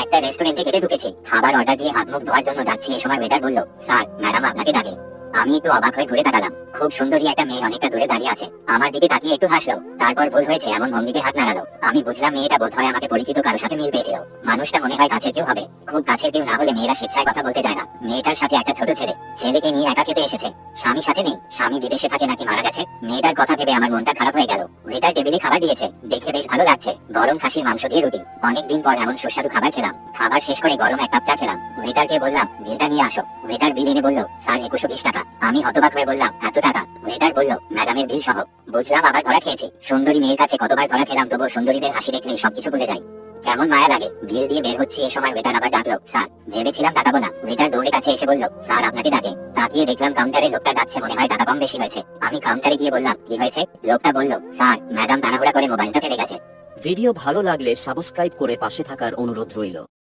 একটা রেস্টুরেন্টে খেতে ঢুকেছি, খাবার অর্ডার দিয়ে হাত মুখ ধোয়ার জন্য যাচ্ছি, এই সময় ওয়েটার বলল, স্যার ম্যাডাম আপনাকে ডাকে। আমি একটু অবাক হয়ে ঘুরে তাকালাম। খুব সুন্দরী একটা মেয়ে অনেকটা দূরে দাঁড়িয়ে আছে, আমার দিকে তাকিয়ে একটু হাসলো, তারপর ভুল হয়েছে এমন ভঙ্গিতে হাত নাড়ালো। আমি বুঝলাম মেয়েটা বোধহয় আমাকে পরিচিত কারোর সাথে মিল পেয়েছিল। মানুষটা মনে হয় কাছের কেউ হবে। খুব কাছের কেউ না হলে মেয়েরা স্বেচ্ছায় কথা বলতে যায় না। মেয়েটার সাথে একটা ছোট ছেলে, ছেলেকে নিয়ে একা খেতে এসেছে। স্বামী সাথে নেই, স্বামী বিদেশে থাকে নাকি মারা গেছে। মেয়েটার কথা ভেবে আমার মনটা খারাপ হয়ে গেল। ওয়েটার টেবিলে খাবার দিয়েছে, দেখে বেশ ভালো লাগছে। গরম খাসির মাংস দিয়ে রুটি। অনেকদিন পর এমন সুস্বাদু খাবার খেলাম। খাবার শেষ করে গরম এক কাপ চা খেলাম। ওয়েটারকে বললাম বিলটা নিয়ে আসো। ওয়েটার বিল এনে বলল, স্যার 2120 টাকা। আমি হতবাক হয়ে বললাম, এত টাকা? ওয়েটার বলল, ম্যাডামের বিল সহ। বুঝলাম আবার ধরা খেয়েছি। সুন্দরী মেয়ের কাছে কতবার ধরা খেলাম, তবুও সুন্দরীদের হাসি দেখলেই সবকিছু ভুলে যাই। কেমন মায়া লাগে। বিল দিয়ে বের হচ্ছি, এ সময় ওয়েটার আবার ডাকলো, স্যার। ভেবেছিলাম তাকাবো না, ওয়েটার দৌড়ে কাছে এসে বলল, স্যার আপনাকে ডাকে। তাকিয়ে দেখলাম কাউন্টারে লোকটা ডাকছে, মনে হয় টাকা কম বেশি হয়েছে। আমি কাউন্টারে গিয়ে বললাম, কি হয়েছে? লোকটা বলল, স্যার ম্যাডাম তাড়াহুড়া করে মোবাইলটা ফেলে গেছে। ভিডিও ভালো লাগলে সাবস্ক্রাইব করে পাশে থাকার অনুরোধ রইল।